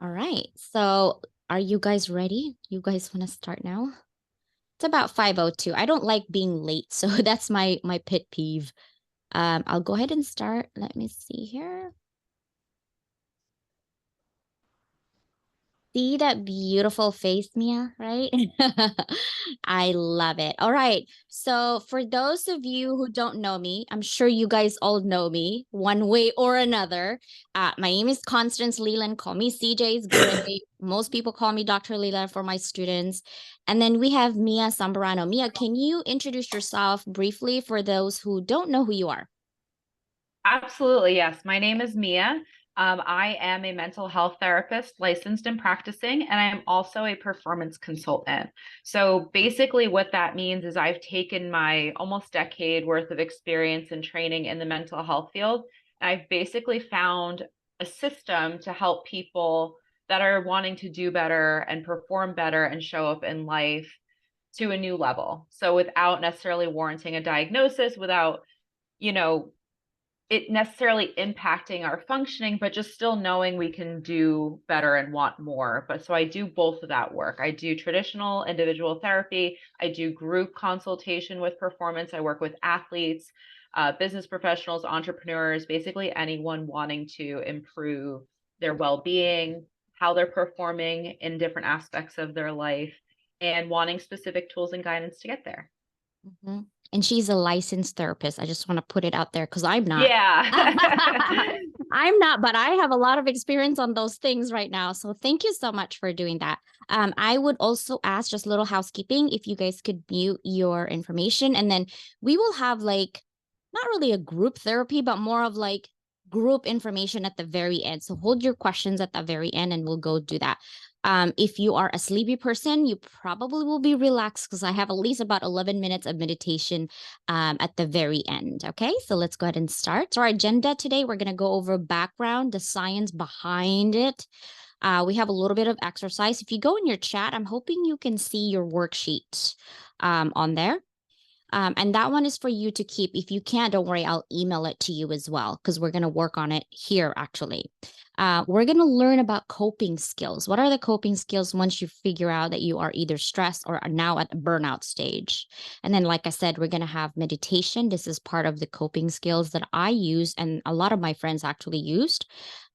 All right. So are you guys ready? You guys want to start now? It's about 5:02. I don't like being late, so that's my pet peeve. I'll go ahead and start. Let me see here. See that beautiful face, Mia, right? I love it. All right. So, for those of you who don't know me, I'm sure you guys all know me one way or another. My name is Constance Leland. Call me CJ's great. Most people call me Dr. Leland for my students. And then we have Mia Zambarano. Mia, can you introduce yourself briefly for those who don't know who you are? Absolutely, yes. My name is Mia. I am a mental health therapist, licensed and practicing, and I am also a performance consultant. So basically, what that means is I've taken my almost decade worth of experience and training in the mental health field. And I've basically found a system to help people that are wanting to do better and perform better and show up in life to a new level. So without necessarily warranting a diagnosis, without you know it necessarily impacting our functioning, but just still knowing we can do better and want more. But so I do both of that work. I do traditional individual therapy. I do group consultation with performance. I work with athletes, business professionals, entrepreneurs, basically anyone wanting to improve their well being, how they're performing in different aspects of their life, and wanting specific tools and guidance to get there. Mhm. And she's a licensed therapist. I just want to put it out there because I'm not. Yeah. I'm not, but I have a lot of experience on those things right now. So thank you so much for doing that. I would also ask just a little housekeeping if you guys could mute your information, and then we will have like not really a group therapy, but more of like group information at the very end. So hold your questions at the very end and we'll go do that. If you are a sleepy person, you probably will be relaxed because I have at least about 11 minutes of meditation at the very end. Okay, so let's go ahead and start. So, our agenda today, we're going to go over background, the science behind it. We have a little bit of exercise. If you go in your chat, I'm hoping you can see your worksheet on there. And that one is for you to keep. If you can't, don't worry, I'll email it to you as well because we're going to work on it here actually. We're going to learn about coping skills. What are the coping skills once you figure out that you are either stressed or are now at the burnout stage? And then, like I said, we're going to have meditation. This is part of the coping skills that I use and a lot of my friends actually used.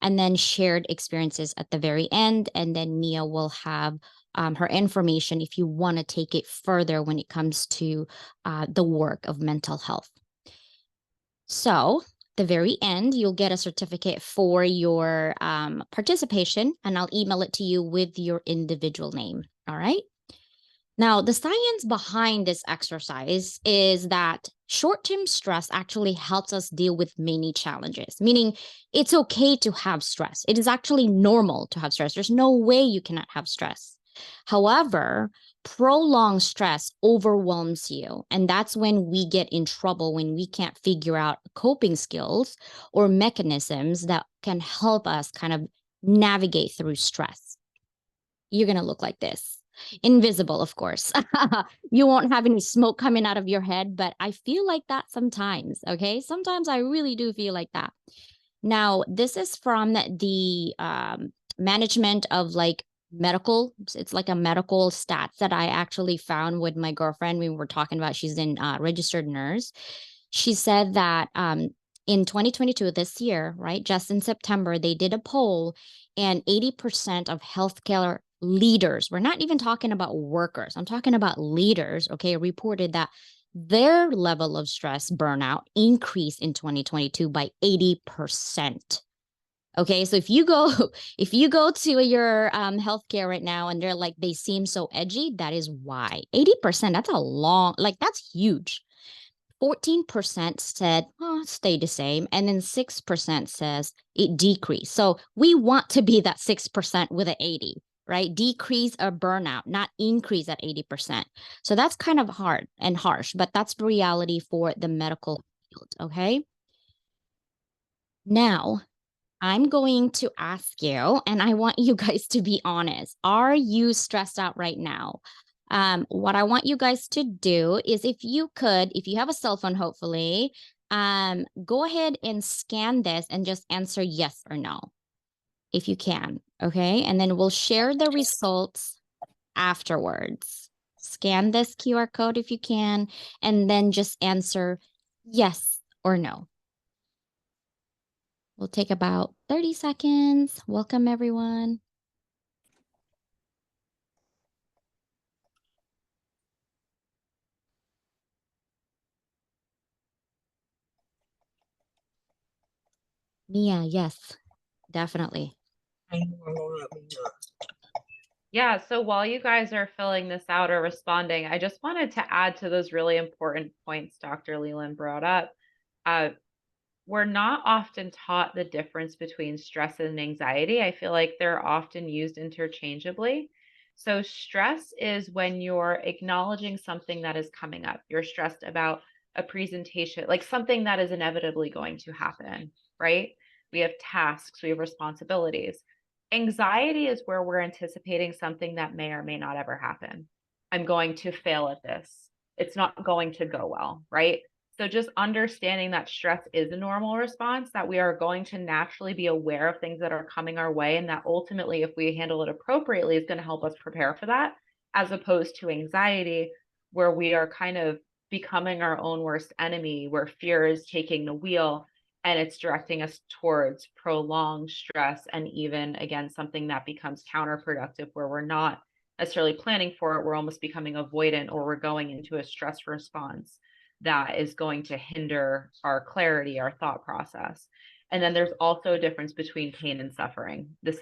And then shared experiences at the very end. And then Mia will have her information if you want to take it further when it comes to the work of mental health. So, the very end, you'll get a certificate for your participation, and I'll email it to you with your individual name. All right. Now, the science behind this exercise is that short term stress actually helps us deal with many challenges, meaning it's okay to have stress. It is actually normal to have stress. There's no way you cannot have stress. However, prolonged stress overwhelms you. And that's when we get in trouble, when we can't figure out coping skills or mechanisms that can help us kind of navigate through stress. You're going to look like this. Invisible, of course. You won't have any smoke coming out of your head, but I feel like that sometimes. Okay. Sometimes I really do feel like that. Now, this is from the management of like medical. It's like a medical stats that I actually found with my girlfriend. We were talking about, she's in registered nurse. She said that in 2022, this year, right, just in September, they did a poll and 80% of healthcare leaders, we're not even talking about workers, I'm talking about leaders, okay, reported that their level of stress burnout increased in 2022 by 80%. Okay, so if you go if you go to your healthcare right now and they're like they seem so edgy, that is why. 80%, that's a long, like that's huge. 14% said, oh, stay the same. And then 6% says it decreased. So we want to be that 6% with an 80, right? Decrease or burnout, not increase at 80%. So that's kind of hard and harsh, but that's the reality for the medical field. Okay. Now, I'm going to ask you, and I want you guys to be honest. Are you stressed out right now? What I want you guys to do is if you could, if you have a cell phone, hopefully, go ahead and scan this and just answer yes or no. if you can. Okay. And then we'll share the results afterwards. Scan this QR code if you can, and then just answer yes or no. We'll take about 30 seconds. Welcome, everyone. Mia, yes, definitely. Yeah, so while you guys are filling this out or responding, I just wanted to add to those really important points Dr. Leland brought up. Uh, we're not often taught the difference between stress and anxiety. I feel like they're often used interchangeably. So, stress is when you're acknowledging something that is coming up. You're stressed about a presentation, like something that is inevitably going to happen, right? We have tasks, we have responsibilities. Anxiety is where we're anticipating something that may or may not ever happen. I'm going to fail at this. It's not going to go well, right? So just understanding that stress is a normal response, that we are going to naturally be aware of things that are coming our way, and that ultimately, if we handle it appropriately, is going to help us prepare for that, as opposed to anxiety, where we are kind of becoming our own worst enemy, where fear is taking the wheel and it's directing us towards prolonged stress, and even, again, something that becomes counterproductive, where we're not necessarily planning for it, we're almost becoming avoidant, or we're going into a stress response that is going to hinder our clarity, our thought process. And then there's also a difference between pain and suffering. This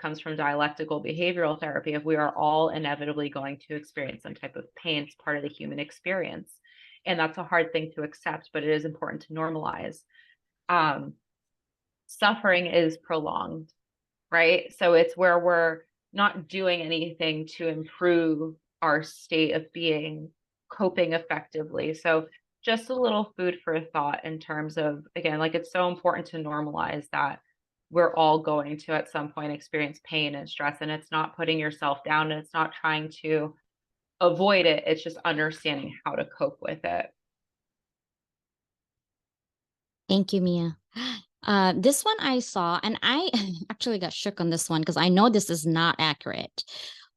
comes from dialectical behavioral therapy. If we are all inevitably going to experience some type of pain, it's part of the human experience. And that's a hard thing to accept, but it is important to normalize. Um, Suffering is prolonged, right? So it's where we're not doing anything to improve our state of being, coping effectively. So just a little food for thought in terms of, again, like it's so important to normalize that we're all going to at some point experience pain and stress, and it's not putting yourself down, and it's not trying to avoid it. It's just understanding how to cope with it. Thank you, Mia. This one I saw, and I actually got shook on this one because I know this is not accurate,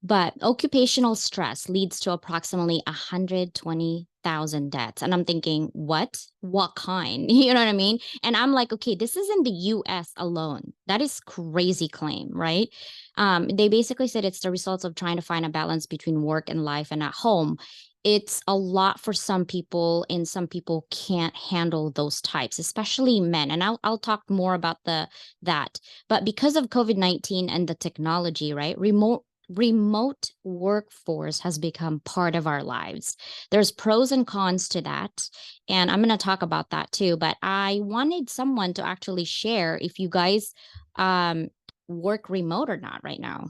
but occupational stress leads to approximately 120,000 deaths. And I'm thinking, what? What kind? You know what I mean? And I'm like, okay, this is in the US alone. That is crazy claim, right? They basically said it's the results of trying to find a balance between work and life and at home. It's a lot for some people, and some people can't handle those types, especially men. And I'll talk more about that. But because of COVID-19 and the technology, right? Remote workforce has become part of our lives. There's pros and cons to that, and I'm going to talk about that too. But I wanted someone to actually share if you guys um work remote or not right now.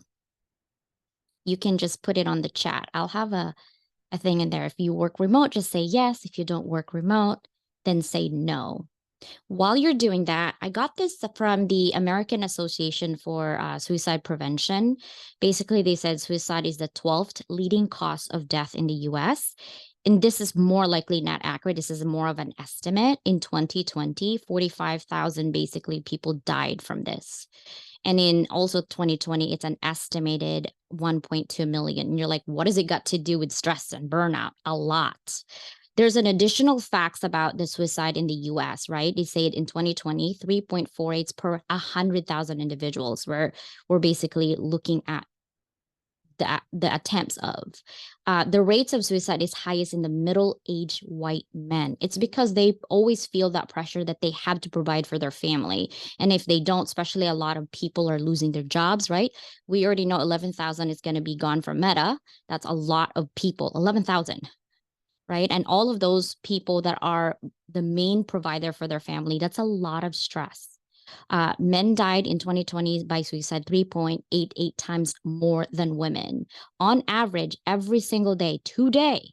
You can just put it on the chat. I'll have a thing in there. If you work remote, just say yes. If you don't work remote, then say no. While you're doing that, I got this from the American Association for Suicide Prevention. Basically, they said suicide is the 12th leading cause of death in the US. And this is more likely not accurate. This is more of an estimate. In 2020, 45,000 basically people died from this. And in also 2020, it's an estimated 1.2 million. And you're like, what has it got to do with stress and burnout? A lot. There's an additional facts about the suicide in the US, right? They say it in 2020, 3.48 per 100,000 individuals. We're basically looking at the attempts of. The rates of suicide is highest in the middle-aged white men. It's because they always feel that pressure that they have to provide for their family. And if they don't, especially a lot of people are losing their jobs, right? We already know 11,000 is going to be gone from Meta. That's a lot of people, 11,000, right? And all of those people that are the main provider for their family, that's a lot of stress. Men died in 2020 by suicide 3.88 times more than women. On average, every single day, today,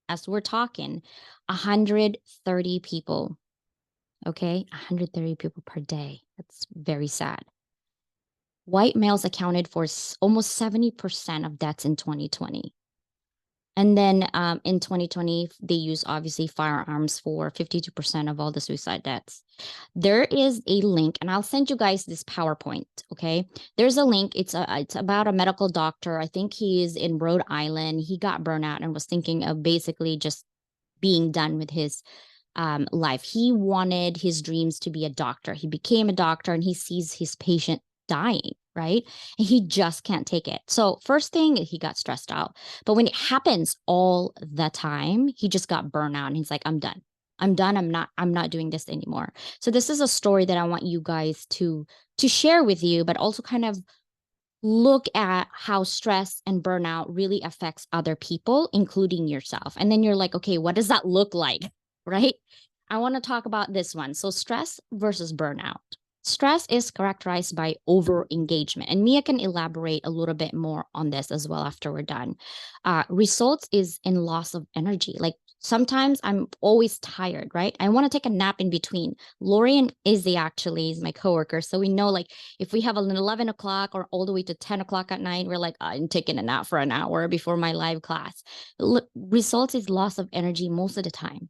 as we're talking, 130 people. Okay, 130 people per day. That's very sad. White males accounted for almost 70% of deaths in 2020. And then in 2020, they use obviously firearms for 52% of all the suicide deaths. There is a link, and I'll send you guys this PowerPoint. Okay, there's a link. It's about a medical doctor. I think he is in Rhode Island. He got burnout and was thinking of basically just being done with his life. He wanted his dreams to be a doctor. He became a doctor, and he sees his patient dying, right? And he just can't take it. So first thing, he got stressed out. But when it happens all the time, he just got burnout and he's like, I'm done. I'm done. I'm not doing this anymore. So this is a story that I want you guys to share with you, but also kind of look at how stress and burnout really affects other people, including yourself. And then you're like, okay, what does that look like? Right? I want to talk about this one. So, stress versus burnout. Stress is characterized by over engagement. And Mia can elaborate a little bit more on this as well after we're done. Results is in loss of energy. Like sometimes I'm always tired, right? I want to take a nap in between. Lori and Izzy actually is my coworker. So we know like if we have an 11 o'clock or all the way to 10 o'clock at night, we're like, I'm taking a nap for an hour before my live class. Results is loss of energy most of the time.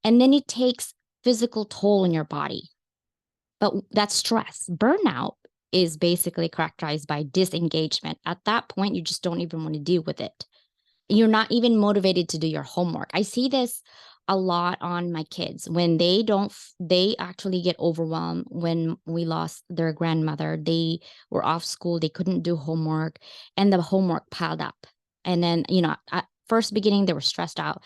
And then it takes physical toll on your body. But that's stress. Burnout is basically characterized by disengagement. At that point, you just don't even want to deal with it. You're not even motivated to do your homework. I see this a lot on my kids when they actually get overwhelmed. When we lost their grandmother, they were off school, they couldn't do homework, and the homework piled up. And then, at first beginning, they were stressed out.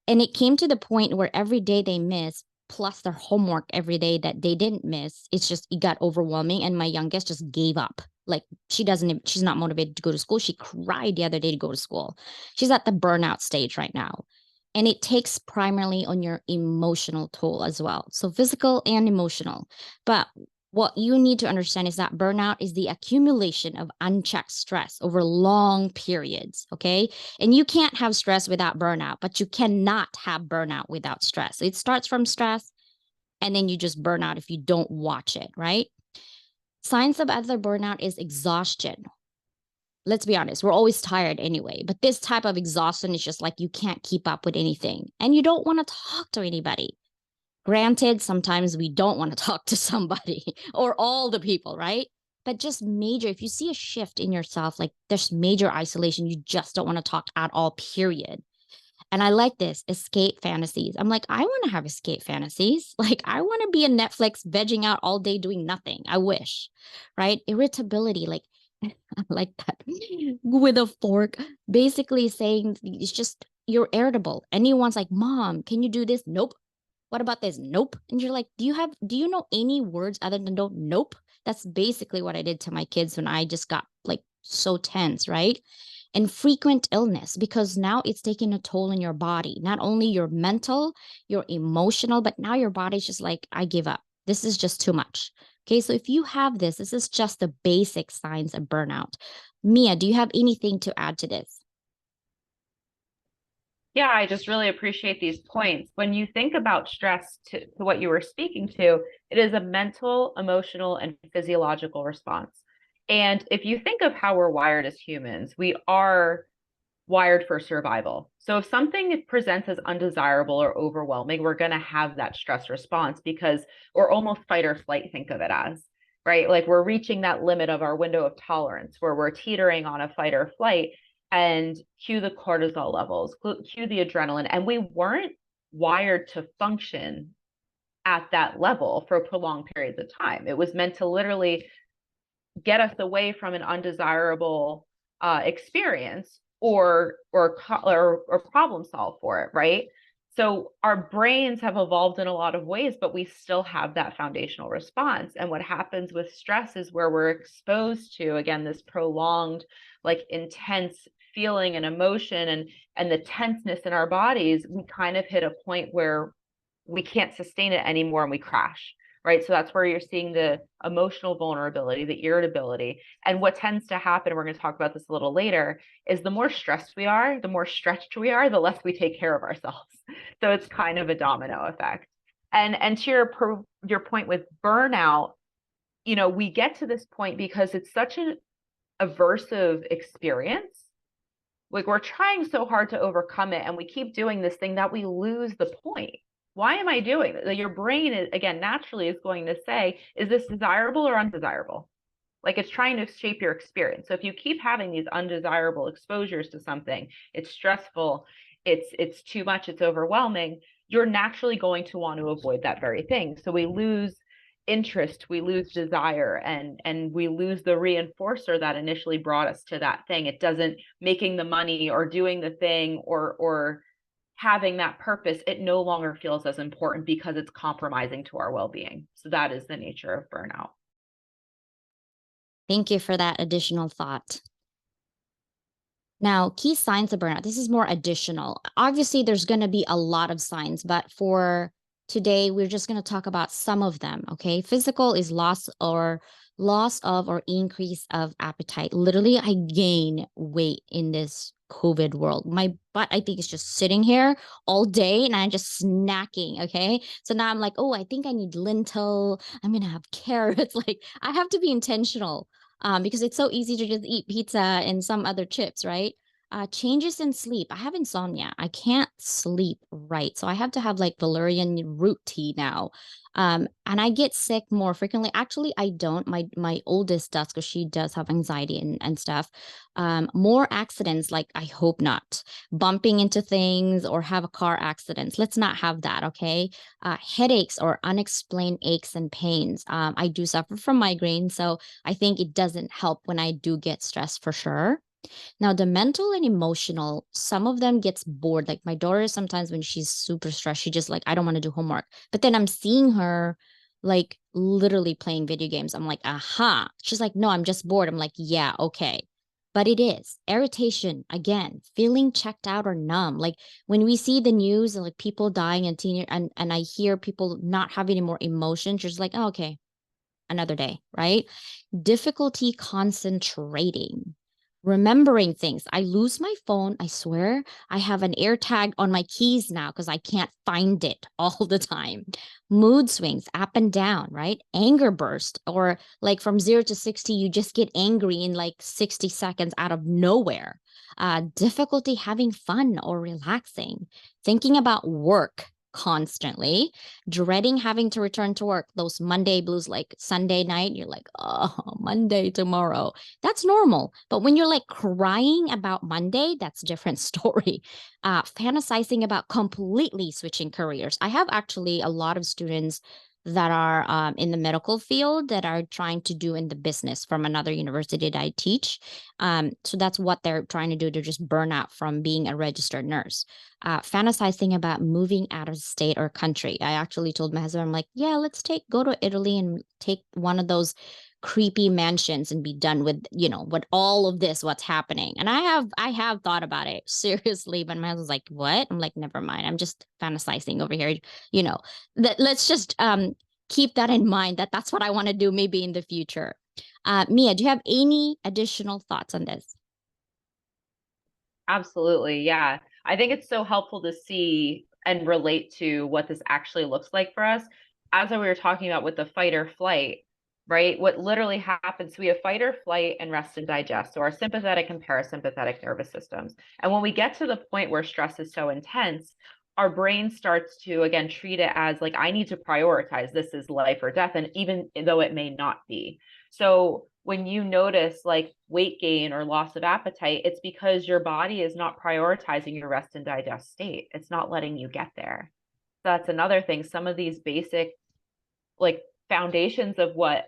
And it came to the point where every day they missed, plus their homework every day that they didn't miss, it got overwhelming. And my youngest just gave up. Like she's not motivated to go to school. She cried the other day to go to school. She's at the burnout stage right now. And it takes primarily on your emotional toll as well. So physical and emotional. But what you need to understand is that burnout is the accumulation of unchecked stress over long periods. Okay. And you can't have stress without burnout, but you cannot have burnout without stress. It starts from stress and then you just burn out if you don't watch it, right? Signs of other burnout is exhaustion. Let's be honest, we're always tired anyway, but this type of exhaustion is just like you can't keep up with anything and you don't want to talk to anybody. Granted, sometimes we don't want to talk to somebody or all the people, right? But just major, if you see a shift in yourself, like there's major isolation, you just don't want to talk at all, period. And I like this escape fantasies. I'm like, I want to have escape fantasies. Like, I want to be in Netflix vegging out all day doing nothing. I wish, right? Irritability, like, I like that with a fork, basically saying it's just you're irritable. Anyone's like, Mom, can you do this? Nope. What about this? Nope. And you're like, do you know any words other than don't? Nope. That's basically what I did to my kids when I just got like so tense, right? And frequent illness because now it's taking a toll on your body, not only your mental, your emotional, but now your body's just like, I give up. This is just too much. Okay. So if you have this is just the basic signs of burnout. Mia, do you have anything to add to this? Yeah, I just really appreciate these points. When you think about stress, to what you were speaking to, it is a mental, emotional, and physiological response. And if you think of how we're wired as humans, we are wired for survival. So if something presents as undesirable or overwhelming, we're going to have that stress response because we're almost fight or flight, think of it as, right? Like we're reaching that limit of our window of tolerance where we're teetering on a fight or flight, and cue the cortisol levels, cue the adrenaline. And we weren't wired to function at that level for prolonged periods of time. It was meant to literally get us away from an undesirable experience or problem solve for it, right? So our brains have evolved in a lot of ways, but we still have that foundational response. And what happens with stress is where we're exposed to, again, this prolonged, like intense feeling and emotion and the tenseness in our bodies, we kind of hit a point where we can't sustain it anymore and we crash, right? So that's where you're seeing the emotional vulnerability, the irritability. And what tends to happen, we're going to talk about this a little later, is the more stressed we are, the more stretched we are, the less we take care of ourselves. So it's kind of a domino effect. And to your point with burnout, we get to this point because it's such an aversive experience Like we're trying so hard to overcome it and we keep doing this thing that we lose the point. Why am I doing this? Like your brain is, again, naturally is going to say, is this desirable or undesirable? Like it's trying to shape your experience. So if you keep having these undesirable exposures to something, it's stressful, it's too much, it's overwhelming, you're naturally going to want to avoid that very thing. So we lose interest, we lose desire, and we lose the reinforcer that initially brought us to that thing. It doesn't making the money or doing the thing or having that purpose, it no longer feels as important because it's compromising to our well-being. So that is the nature of burnout. Thank you for that additional thought. Now, key signs of burnout. This is more additional. Obviously, there's going to be a lot of signs, but for today, we're just going to talk about some of them. Okay. Physical is loss of or increase of appetite. Literally, I gain weight in this COVID world. My butt, I think, is just sitting here all day and I'm just snacking. Okay. So now I'm like, oh, I think I need lentil. I'm going to have carrots. Like, I have to be intentional because it's so easy to just eat pizza and some other chips, right? Changes in sleep. I have insomnia. I can't sleep right. So I have to have like valerian root tea now. And I get sick more frequently. Actually, I don't. My oldest does because she does have anxiety and stuff. More accidents, like I hope not. Bumping into things or have a car accidents. Let's not have that, okay? Headaches or unexplained aches and pains. I do suffer from migraines, so I think it doesn't help when I do get stressed for sure. Now, the mental and emotional, some of them gets bored. Like my daughter, sometimes when she's super stressed, she just like, I don't want to do homework. But then I'm seeing her like literally playing video games. I'm like, aha. She's like, no, I'm just bored. I'm like, yeah, okay. But it is irritation again, feeling checked out or numb. Like when we see the news and like people dying and and I hear people not having any more emotions, you're just like, oh, okay, another day, right? Difficulty concentrating, remembering things. I lose my phone. I swear I have an air tag on my keys now because I can't find it all the time. Mood swings up and down, right? Anger burst, or like from 0 to 60, you just get angry in like 60 seconds out of nowhere. Difficulty having fun or relaxing, thinking about work constantly, dreading having to return to work, those Monday blues, like Sunday night, you're like, oh, Monday tomorrow. That's normal. But when you're like crying about Monday, that's a different story. Fantasizing about completely switching careers. I have actually a lot of students that are in the medical field that are trying to do in the business from another university that I teach. So that's what they're trying to do to just burn out from being a registered nurse. Fantasizing about moving out of state or country. I actually told my husband, I'm like, yeah, let's go to Italy and take one of those creepy mansions and be done with, what all of this, what's happening. And I have thought about it seriously, but my husband's like, what? I'm like, never mind. I'm just fantasizing over here. You know, let's just keep that in mind that that's what I want to do maybe in the future. Mia, do you have any additional thoughts on this? Absolutely. Yeah. I think it's so helpful to see and relate to what this actually looks like for us. As we were talking about with the fight or flight, right? What literally happens, we have fight or flight and rest and digest. So our sympathetic and parasympathetic nervous systems. And when we get to the point where stress is so intense, our brain starts to again treat it as like, I need to prioritize, this is life or death. And even though it may not be. So when you notice like weight gain or loss of appetite, it's because your body is not prioritizing your rest and digest state. It's not letting you get there. So that's another thing. Some of these basic like foundations of what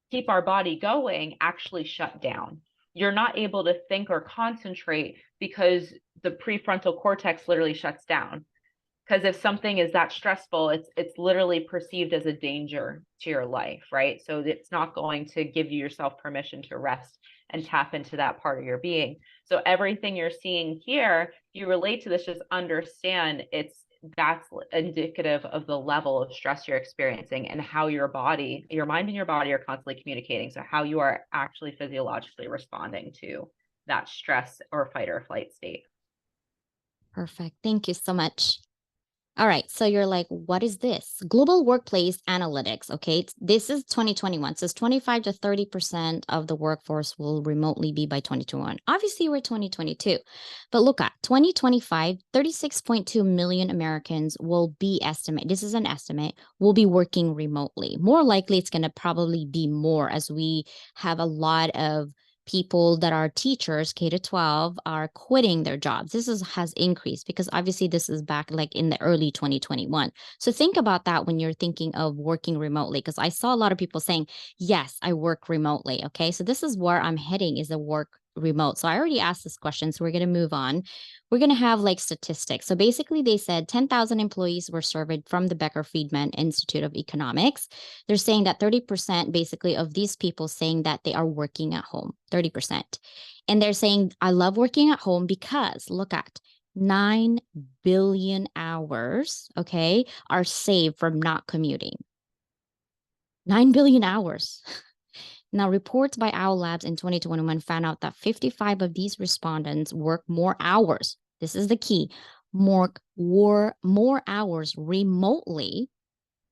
keep our body going actually shut down. You're not able to think or concentrate because the prefrontal cortex literally shuts down. Because if something is that stressful, it's literally perceived as a danger to your life, right? So it's not going to give you yourself permission to rest and tap into that part of your being. So everything you're seeing here, if you relate to this, just understand that's indicative of the level of stress you're experiencing and how your body, your mind and your body are constantly communicating. So how you are actually physiologically responding to that stress or fight or flight state. Perfect. Thank you so much. All right. So you're like, what is this? Global workplace analytics. Okay. This is 2021. It says 25 to 30% of the workforce will remotely be by 2021. Obviously, we're 2022. But look at 2025, 36.2 million Americans will be estimate. This is an estimate, will be working remotely. More likely, it's going to probably be more as we have a lot of people that are teachers K to 12 are quitting their jobs. Has increased because obviously this is back like in the early 2021. So think about that when you're thinking of working remotely because I saw a lot of people saying, "Yes, I work remotely." Okay? So this is where I'm heading is a work remote. So I already asked this question, so we're going to move on. We're going to have like statistics. So basically they said 10,000 employees were surveyed from the Becker Friedman Institute of Economics. They're saying that 30% basically of these people saying that they are working at home, 30%. And they're saying, I love working at home because look at 9 billion hours, okay, are saved from not commuting. 9 billion hours. Now, reports by Owl Labs in 2021 found out that 55 of these respondents work more hours. This is the key more hours remotely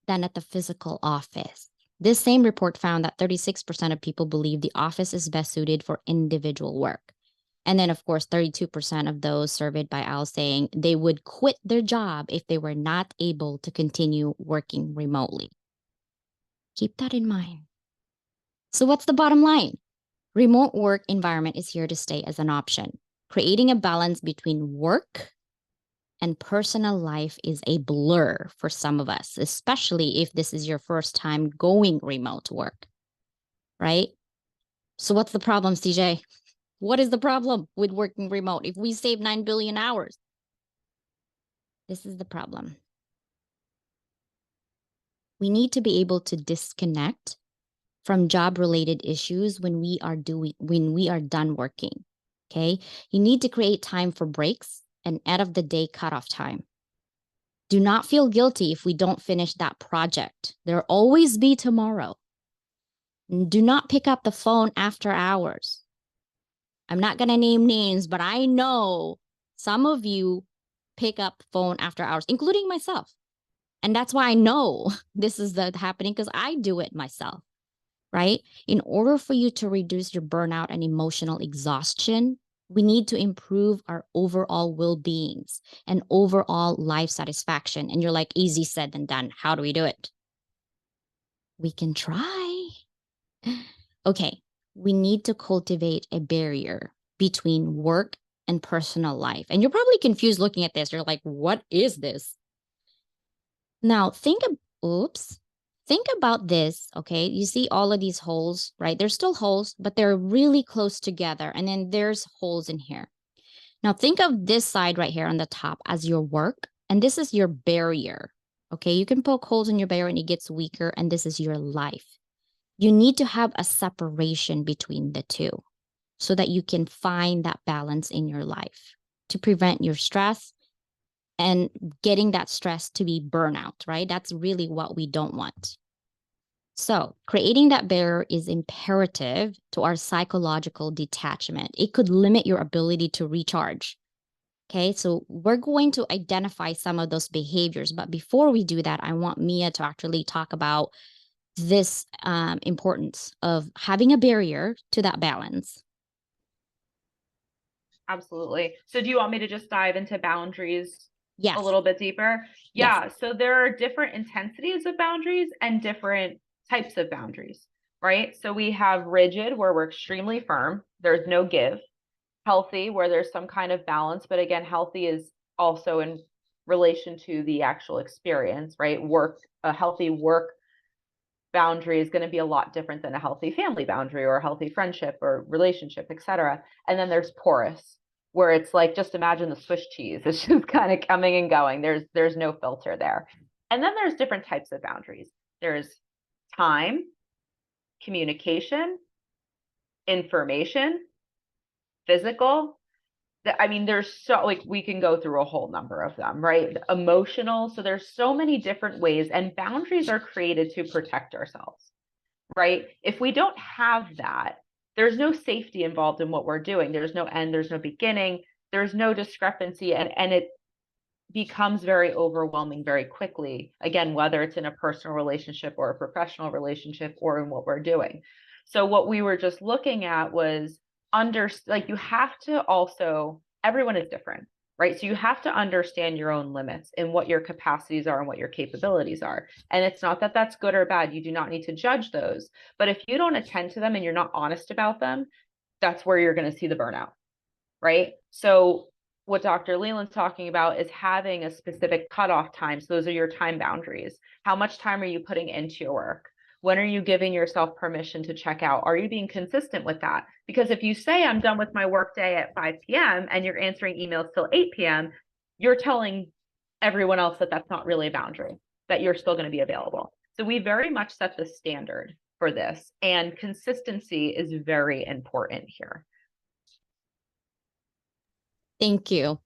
than at the physical office. This same report found that 36% of people believe the office is best suited for individual work. And then, of course, 32% of those surveyed by OWL saying they would quit their job if they were not able to continue working remotely. Keep that in mind. So, what's the bottom line? Remote work environment is here to stay as an option. Creating a balance between work and personal life is a blur for some of us, especially if this is your first time going remote work, right? So, what's the problem, CJ? What is the problem with working remote if we save 9 billion hours? This is the problem. We need to be able to disconnect from job related issues when we are done working. Okay? You need to create time for breaks and end of the day cutoff time. Do not feel guilty if we don't finish that project. There'll always be tomorrow. Do not pick up the phone after hours. I'm not going to name names, but I know some of you pick up phone after hours, including myself. And that's why I know this is happening because I do it myself, right? In order for you to reduce your burnout and emotional exhaustion, we need to improve our overall well-beings and overall life satisfaction. And you're like, easy said than done. How do we do it? We can try. Okay, we need to cultivate a barrier between work and personal life. And you're probably confused looking at this. You're like, what is this? Now, think about this, okay? You see all of these holes, right? They're still holes, but they're really close together. And then there's holes in here. Now, think of this side right here on the top as your work, and this is your barrier, okay? You can poke holes in your barrier and it gets weaker, and this is your life. You need to have a separation between the two so that you can find that balance in your life to prevent your stress and getting that stress to be burnout, right? That's really what we don't want. So, creating that barrier is imperative to our psychological detachment. It could limit your ability to recharge. Okay, so we're going to identify some of those behaviors. But before we do that, I want Mia to actually talk about this importance of having a barrier to that balance. Absolutely. So do you want me to just dive into boundaries a Yes. little bit deeper? Yes. Yeah. So there are different intensities of boundaries and different types of boundaries, right? So we have rigid, where we're extremely firm, there's no give. Healthy, where there's some kind of balance, but again, healthy is also in relation to the actual experience, right? A healthy work boundary is going to be a lot different than a healthy family boundary or a healthy friendship or relationship, etc. And then there's porous, where it's like, just imagine the Swiss cheese. It's just kind of coming and going. There's no filter there. And then there's different types of boundaries. There's time, communication, information, physical. I mean, there's so, like, we can go through a whole number of them, right? Emotional. So there's so many different ways, and boundaries are created to protect ourselves, right? If we don't have that, there's no safety involved in what we're doing. There's no end, there's no beginning, there's no discrepancy. And becomes very overwhelming very quickly. Again, whether it's in a personal relationship or a professional relationship or in what we're doing. So what we were just looking at was like you have to also, everyone is different, right? So you have to understand your own limits and what your capacities are and what your capabilities are. And it's not that that's good or bad. You do not need to judge those. But if you don't attend to them and you're not honest about them, that's where you're going to see the burnout, right? So what Dr. Leland's talking about is having a specific cutoff time. So those are your time boundaries. How much time are you putting into your work? When are you giving yourself permission to check out? Are you being consistent with that? Because if you say I'm done with my work day at 5 p.m. and you're answering emails till 8 p.m., you're telling everyone else that that's not really a boundary, that you're still going to be available. So we very much set the standard for this, and consistency is very important here. Thank you.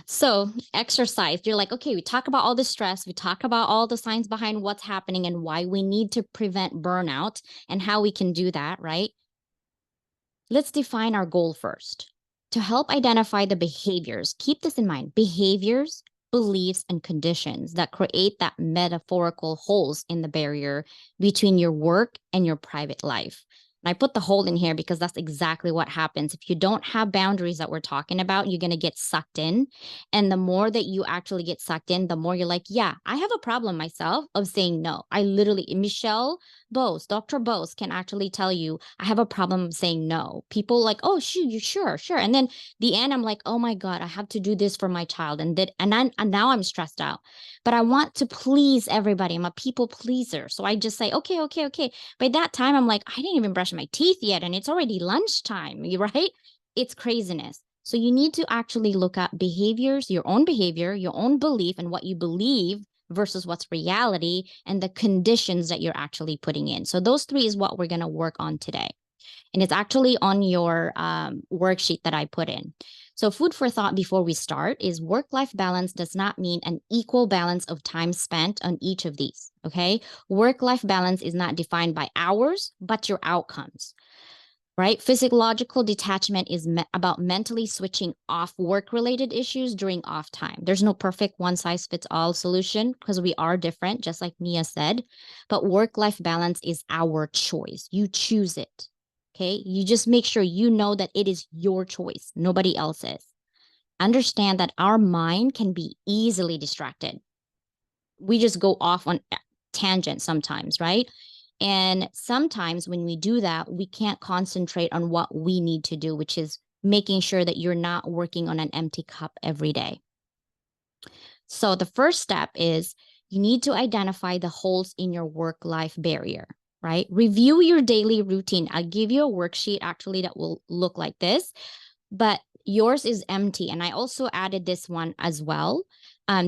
So, exercise, you're like, okay, we talk about all the stress, we talk about all the signs behind what's happening and why we need to prevent burnout and how we can do that, right? Let's define our goal first. To help identify the behaviors, keep this in mind, behaviors, beliefs, and conditions that create that metaphorical holes in the barrier between your work and your private life. And I put the hole in here because that's exactly what happens. If you don't have boundaries that we're talking about, you're going to get sucked in. And the more that you actually get sucked in, the more you're like, yeah, I have a problem myself of saying no. I literally, Michelle Bose, Dr. Bose can actually tell you, I have a problem saying no. People like, oh, shoot, you sure, sure. And then the end, I'm like, oh my God, I have to do this for my child. And now I'm stressed out. But I want to please everybody. I'm a people pleaser. So I just say, okay, okay, okay. By that time, I'm like, I didn't even brush my teeth yet, and it's already lunchtime, right? It's craziness. So you need to actually look at behaviors, your own behavior, your own belief, and what you believe versus what's reality and the conditions that you're actually putting in. So those three is what we're going to work on today. And it's actually on your worksheet that I put in. So food for thought before we start is work-life balance does not mean an equal balance of time spent on each of these, okay? Work-life balance is not defined by hours, but your outcomes, right? Physiological detachment is about mentally switching off work-related issues during off time. There's no perfect one-size-fits-all solution because we are different, just like Mia said. But work-life balance is our choice. You choose it, okay? You just make sure you know that it is your choice, nobody else's. Understand that our mind can be easily distracted. We just go off on tangents sometimes, right? And sometimes when we do that, we can't concentrate on what we need to do, which is making sure that you're not working on an empty cup every day. So the first step is you need to identify the holes in your work-life barrier, right? Review your daily routine. I'll give you a worksheet actually that will look like this, but yours is empty. And I also added this one as well.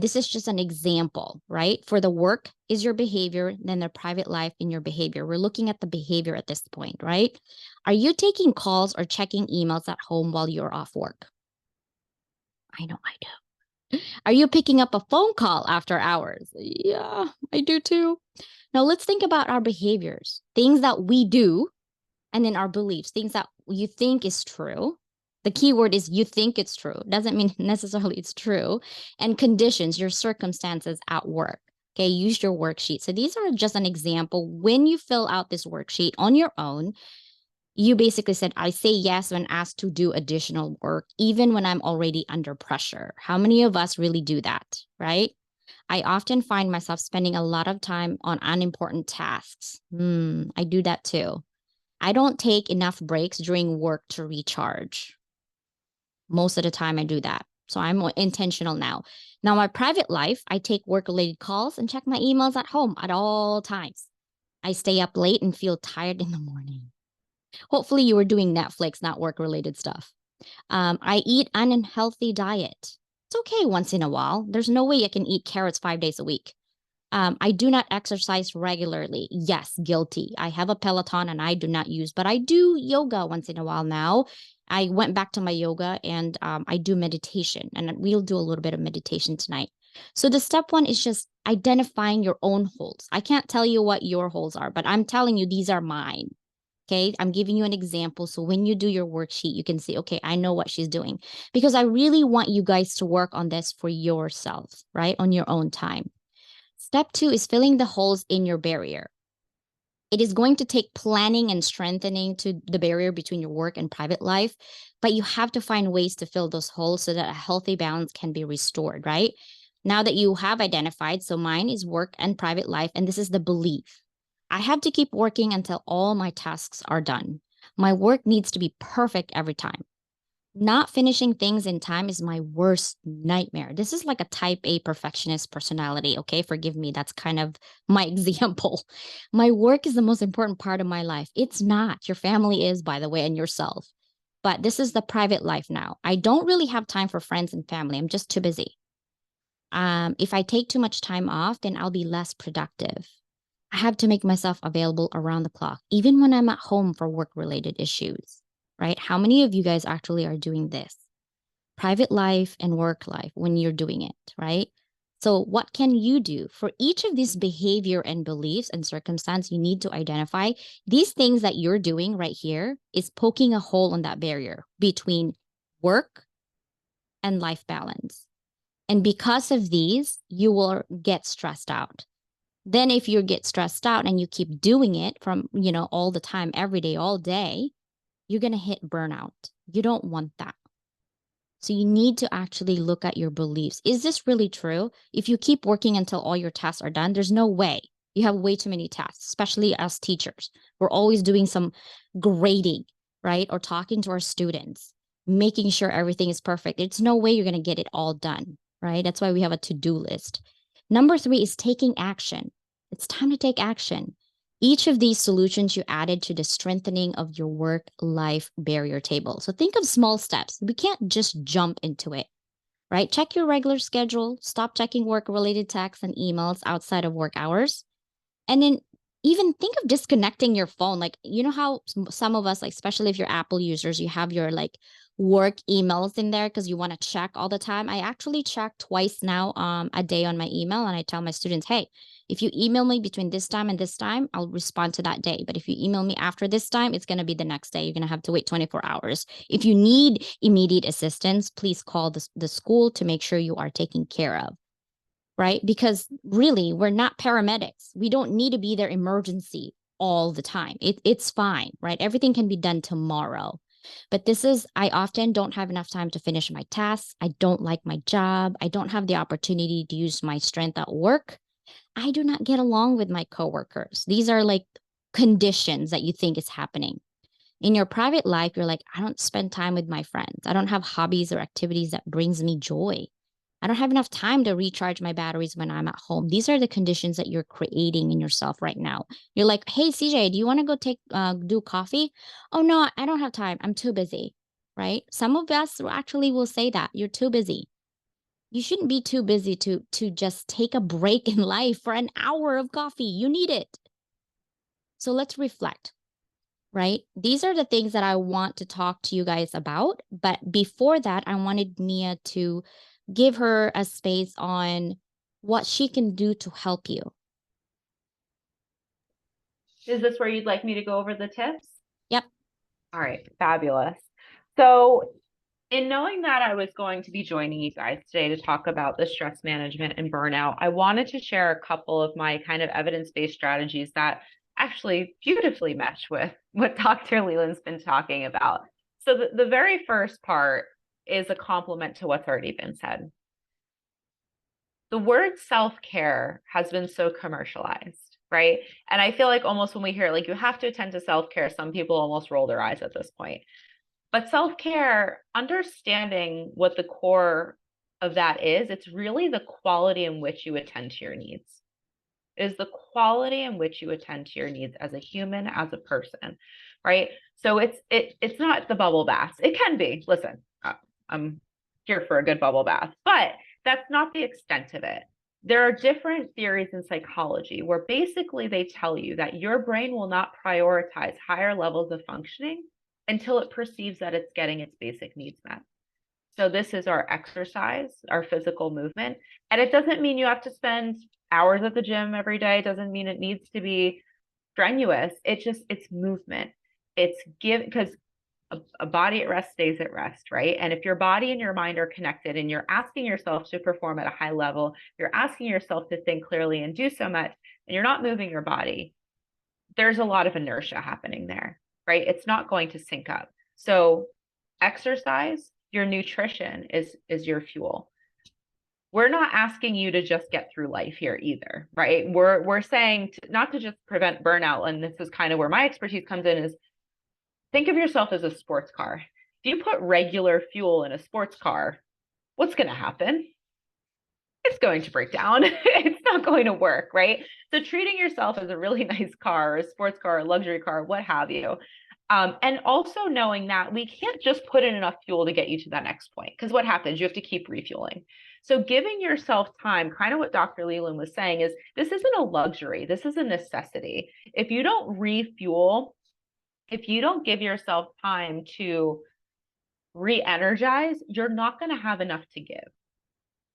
This is just an example, right? For the work is your behavior, then the private life in your behavior. We're looking at the behavior at this point, right? Are you taking calls or checking emails at home while you're off work? I know I do. Are you picking up a phone call after hours? Yeah, I do too. Now let's think about our behaviors, things that we do, and then our beliefs, things that you think is true. The key word is you think it's true. Doesn't mean necessarily it's true. And conditions, your circumstances at work. Okay, use your worksheet. So these are just an example. When you fill out this worksheet on your own, you basically said, I say yes when asked to do additional work, even when I'm already under pressure. How many of us really do that, right? I often find myself spending a lot of time on unimportant tasks. I do that too. I don't take enough breaks during work to recharge. Most of the time I do that. So I'm more intentional now. Now, my private life, I take work-related calls and check my emails at home at all times. I stay up late and feel tired in the morning. Hopefully you were doing Netflix, not work-related stuff. I eat an unhealthy diet. It's okay once in a while. There's no way I can eat carrots 5 days a week. I do not exercise regularly. Yes, guilty. I have a Peloton and I do not use, but I do yoga once in a while now. I went back to my yoga and I do meditation, and we'll do a little bit of meditation tonight. So the step one is just identifying your own holes. I can't tell you what your holes are, but I'm telling you these are mine. Okay, I'm giving you an example. So when you do your worksheet, you can see, okay, I know what she's doing because I really want you guys to work on this for yourself, right? On your own time. Step two is filling the holes in your barrier. It is going to take planning and strengthening to the barrier between your work and private life, but you have to find ways to fill those holes so that a healthy balance can be restored, right? Now that you have identified, so mine is work and private life, and this is the belief. I have to keep working until all my tasks are done. My work needs to be perfect every time. Not finishing things in time is my worst nightmare. This is like a type A perfectionist personality. Okay. Forgive me. That's kind of my example. My work is the most important part of my life. It's not. Your family is, by the way, and yourself. But this is the private life now. I don't really have time for friends and family. I'm just too busy. If I take too much time off, then I'll be less productive. I have to make myself available around the clock, even when I'm at home for work related issues, right? How many of you guys actually are doing this? Private life and work life when you're doing it, right? So, what can you do for each of these behavior and beliefs and circumstance? You need to identify these things that you're doing right here is poking a hole in that barrier between work and life balance. And because of these, you will get stressed out. Then if you get stressed out and you keep doing it from, all the time, every day, all day, you're going to hit burnout. You don't want that. So you need to actually look at your beliefs. Is this really true? If you keep working until all your tasks are done, there's no way. You have way too many tasks, especially as teachers. We're always doing some grading, right? Or talking to our students, making sure everything is perfect. It's no way you're going to get it all done, right? That's why we have a to-do list. Number three is taking action. It's time to take action. Each of these solutions you added to the strengthening of your work life barrier table. So think of small steps. We can't just jump into it, right? Check your regular schedule, stop checking work related texts and emails outside of work hours. And then even think of disconnecting your phone. Like, you know how some of us, like, especially if you're Apple users, you have your like work emails in there because you want to check all the time. I actually check twice now a day on my email. And I tell my students, hey, if you email me between this time and this time, I'll respond to that day. But if you email me after this time, it's going to be the next day. You're going to have to wait 24 hours. If you need immediate assistance, please call the school to make sure you are taken care of, right? Because really, we're not paramedics. We don't need to be their emergency all the time. It's fine, right? Everything can be done tomorrow. But I often don't have enough time to finish my tasks. I don't like my job. I don't have the opportunity to use my strength at work. I do not get along with my coworkers. These are like conditions that you think is happening. In your private life, you're like, I don't spend time with my friends. I don't have hobbies or activities that brings me joy. I don't have enough time to recharge my batteries when I'm at home. These are the conditions that you're creating in yourself right now. You're like, hey, CJ, do you want to go do coffee? Oh, no, I don't have time. I'm too busy, right? Some of us actually will say that you're too busy. You shouldn't be too busy to just take a break in life for an hour of coffee. You need it. So let's reflect, right? These are the things that I want to talk to you guys about. But before that, I wanted Mia to give her a space on what she can do to help you. Is this where you'd like me to go over the tips? Yep. All right, fabulous. So, in knowing that I was going to be joining you guys today to talk about the stress management and burnout, I wanted to share a couple of my kind of evidence-based strategies that actually beautifully mesh with what Dr. Leland's been talking about. So the very first part is a compliment to what's already been said. The word self-care has been so commercialized, right? And I feel like almost when we hear like you have to attend to self-care, some people almost roll their eyes at this point. But self-care, understanding what the core of that is, it's really the quality in which you attend to your needs. It is the quality in which you attend to your needs as a human, as a person, right? So it's not the bubble bath. It can be. Listen, I'm here for a good bubble bath, but that's not the extent of it. There are different theories in psychology where basically they tell you that your brain will not prioritize higher levels of functioning until it perceives that it's getting its basic needs met. So this is our exercise, our physical movement. And it doesn't mean you have to spend hours at the gym every day. It doesn't mean it needs to be strenuous. It's movement. It's because a body at rest stays at rest, right? And if your body and your mind are connected and you're asking yourself to perform at a high level, you're asking yourself to think clearly and do so much, and you're not moving your body, there's a lot of inertia happening there, right? It's not going to sync up. So exercise, your nutrition is your fuel. We're not asking you to just get through life here either, right? We're saying not to just prevent burnout, and this is kind of where my expertise comes in, is think of yourself as a sports car. If you put regular fuel in a sports car, what's going to happen? It's going to break down. It's not going to work, right? So treating yourself as a really nice car, a sports car, a luxury car, what have you. And also knowing that we can't just put in enough fuel to get you to that next point, because what happens? You have to keep refueling. So giving yourself time, kind of what Dr. Leland was saying, is this isn't a luxury. This is a necessity. If you don't refuel, if you don't give yourself time to re-energize, you're not going to have enough to give,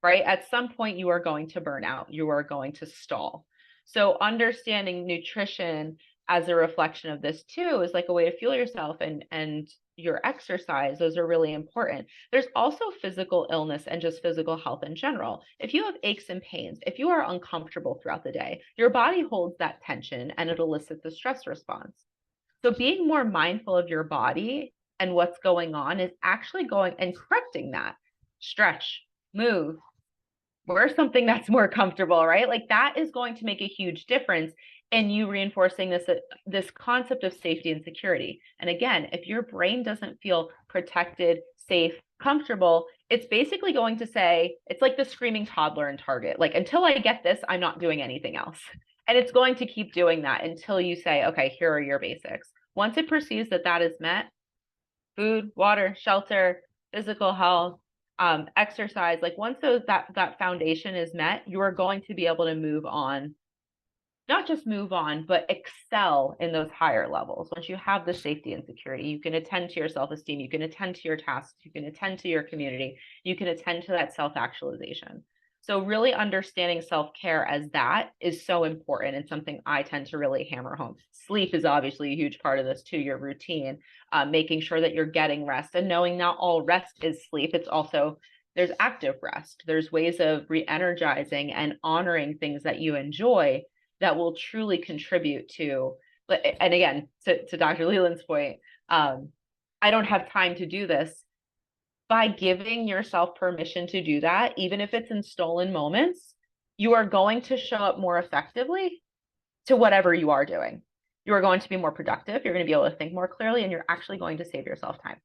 right? At some point, you are going to burn out. You are going to stall. So understanding nutrition as a reflection of this too is like a way to fuel yourself, and your exercise. Those are really important. There's also physical illness and just physical health in general. If you have aches and pains, if you are uncomfortable throughout the day, your body holds that tension and it elicits a stress response. So being more mindful of your body and what's going on is actually going and correcting that. Stretch, move, wear something that's more comfortable, right? Like that is going to make a huge difference in you reinforcing this concept of safety and security. And again, if your brain doesn't feel protected, safe, comfortable, it's basically going to say, it's like the screaming toddler in Target. Like, until I get this, I'm not doing anything else. And it's going to keep doing that until you say, okay, here are your basics. Once it perceives that that is met, food, water, shelter, physical health, exercise, like once that foundation is met, you are going to be able to move on, not just move on, but excel in those higher levels. Once you have the safety and security, you can attend to your self-esteem, you can attend to your tasks, you can attend to your community, you can attend to that self-actualization. So really understanding self-care as that is so important, and something I tend to really hammer home. Sleep is obviously a huge part of this too, your routine, making sure that you're getting rest, and knowing not all rest is sleep. It's also, there's active rest. There's ways of re-energizing and honoring things that you enjoy that will truly contribute to, and again, to Dr. Leland's point, I don't have time to do this. By giving yourself permission to do that, even if it's in stolen moments, you are going to show up more effectively to whatever you are doing. You are going to be more productive. You're going to be able to think more clearly, and you're actually going to save yourself time.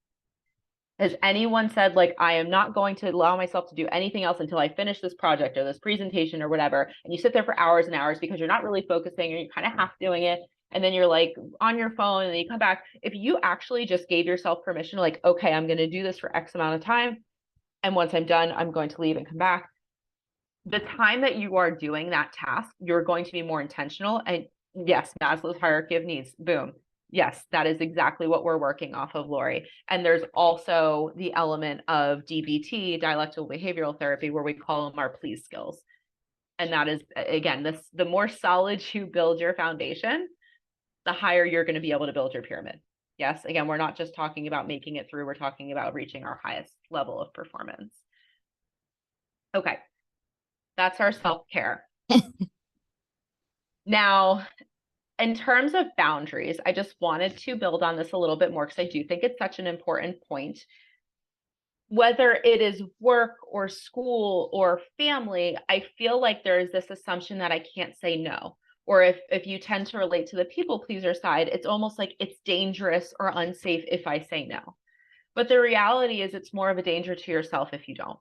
Has anyone said, like, I am not going to allow myself to do anything else until I finish this project or this presentation or whatever, and you sit there for hours and hours because you're not really focusing, or you're kind of half doing it, and then you're like on your phone, and then you come back? If you actually just gave yourself permission, like, okay, I'm going to do this for X amount of time, and once I'm done, I'm going to leave and come back. The time that you are doing that task, you're going to be more intentional. And yes, Maslow's hierarchy of needs, boom. Yes, that is exactly what we're working off of, Lori. And there's also the element of DBT, dialectical behavioral therapy, where we call them our please skills. And that is, again, the more solid you build your foundation, the higher you're going to be able to build your pyramid. Yes, again, we're not just talking about making it through, we're talking about reaching our highest level of performance. Okay, that's our self-care. Now, in terms of boundaries, I just wanted to build on this a little bit more, because I do think it's such an important point. Whether it is work or school or family, I feel like there is this assumption that I can't say no. Or if you tend to relate to the people pleaser side, it's almost like it's dangerous or unsafe if I say no. But the reality is, it's more of a danger to yourself if you don't.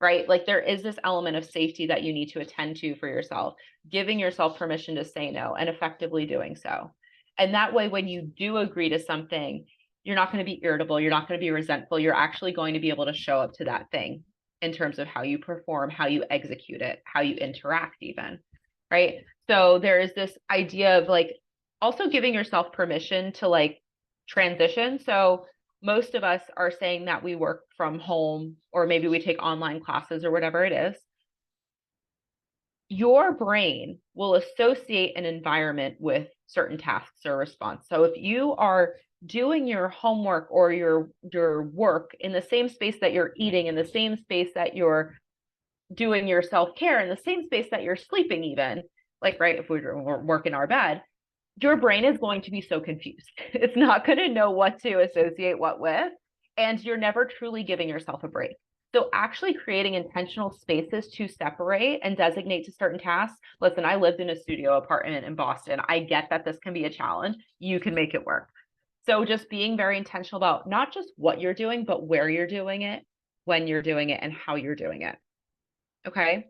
Right? Like, there is this element of safety that you need to attend to for yourself, giving yourself permission to say no and effectively doing so. And that way, when you do agree to something, you're not going to be irritable, you're not going to be resentful, you're actually going to be able to show up to that thing in terms of how you perform, how you execute it, how you interact even, right? So there is this idea of like also giving yourself permission to like transition. So most of us are saying that we work from home, or maybe we take online classes or whatever it is. your brain will associate an environment with certain tasks or response. So if you are doing your homework or your work in the same space that you're eating, in the same space that you're doing your self-care, in the same space that you're sleeping, even like, right, if we're working our bed, your brain is going to be so confused. It's not going to know what to associate what with, and you're never truly giving yourself a break. So actually creating intentional spaces to separate and designate to certain tasks. Listen, I lived in a studio apartment in Boston. I get that this can be a challenge. You can make it work. So just being very intentional about not just what you're doing, but where you're doing it, when you're doing it, and how you're doing it. Okay.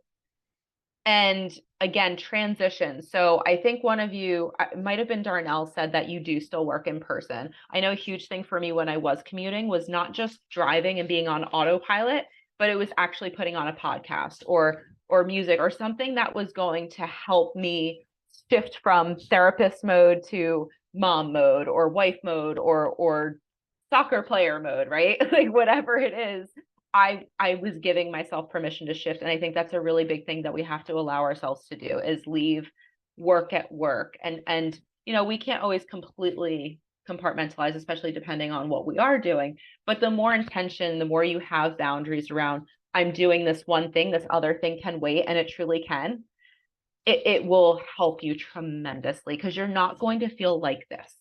And again, transition. So I think one of you, it might have been Darnell, said that you do still work in person. I know a huge thing for me when I was commuting was not just driving and being on autopilot, but it was actually putting on a podcast or music or something that was going to help me shift from therapist mode to mom mode or wife mode or soccer player mode, right? Like whatever it is, I was giving myself permission to shift. And I think that's a really big thing that we have to allow ourselves to do is leave work at work. And we can't always completely compartmentalize, especially depending on what we are doing. But the more intention, the more you have boundaries around, I'm doing this one thing, this other thing can wait, and it truly can. It will help you tremendously because you're not going to feel like this.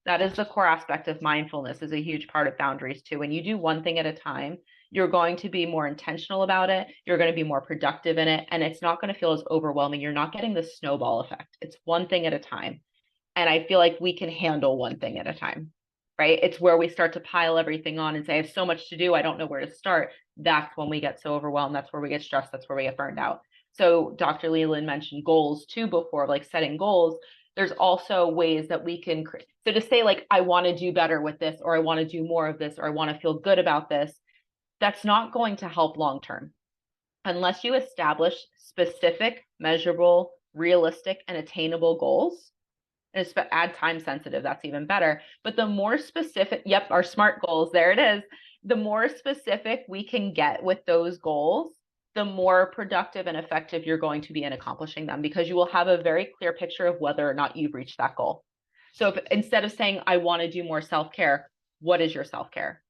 That is the core aspect of mindfulness, is a huge part of boundaries too. When you do one thing at a time, you're going to be more intentional about it. You're going to be more productive in it. And it's not going to feel as overwhelming. You're not getting the snowball effect. It's one thing at a time. And I feel like we can handle one thing at a time, right? It's where we start to pile everything on and say, I have so much to do. I don't know where to start. That's when we get so overwhelmed. That's where we get stressed. That's where we get burned out. So Dr. Leland mentioned goals too before, like setting goals. There's also ways that we can, so to say like, I want to do better with this, or I want to do more of this, or I want to feel good about this, that's not going to help long term unless you establish specific, measurable, realistic, and attainable goals. And add time sensitive, that's even better. But the more specific, yep, our SMART goals, there it is. The more specific we can get with those goals, the more productive and effective you're going to be in accomplishing them, because you will have a very clear picture of whether or not you've reached that goal. So if instead of saying, I want to do more self-care, what is your self-care?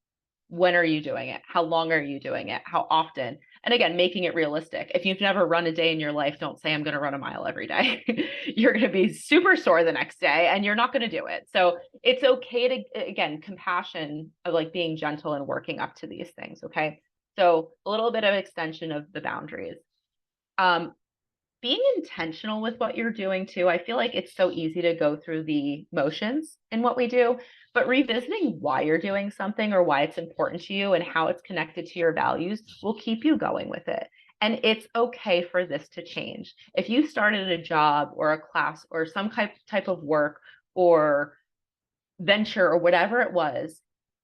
When are you doing it? How long are you doing it? How often? And again, making it realistic. If you've never run a day in your life, don't say, I'm going to run a mile every day. You're going to be super sore the next day and you're not going to do it. So it's okay to, again, compassion of like being gentle and working up to these things. Okay. So a little bit of extension of the boundaries. Being intentional with what you're doing too. I feel like it's so easy to go through the motions in what we do, but revisiting why you're doing something or why it's important to you and how it's connected to your values will keep you going with it. And it's okay for this to change. If you started a job or a class or some type of work or venture or whatever it was,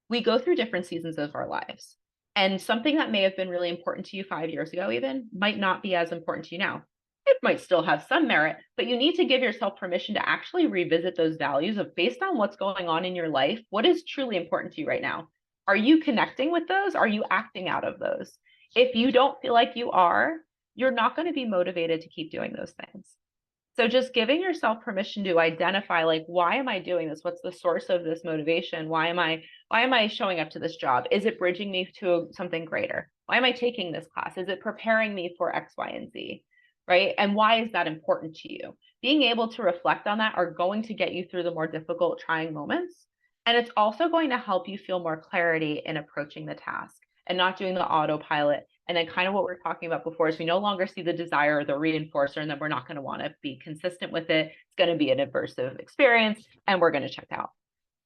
we go through different seasons of our lives. And something that may have been really important to you 5 years ago even might not be as important to you now. It might still have some merit, but you need to give yourself permission to actually revisit those values of, based on what's going on in your life, what is truly important to you right now? Are you connecting with those? Are you acting out of those? If you don't feel like you are, you're not going to be motivated to keep doing those things. So just giving yourself permission to identify, like, why am I doing this? What's the source of this motivation? Why am I showing up to this job? Is it bridging me to something greater? Why am I taking this class? Is it preparing me for X, Y, and Z? Right? And why is that important to you? Being able to reflect on that are going to get you through the more difficult, trying moments. And it's also going to help you feel more clarity in approaching the task and not doing the autopilot. And then kind of what we we're talking about before is we no longer see the desire or the reinforcer, and then we're not going to want to be consistent with it. It's going to be an aversive experience and we're going to check out.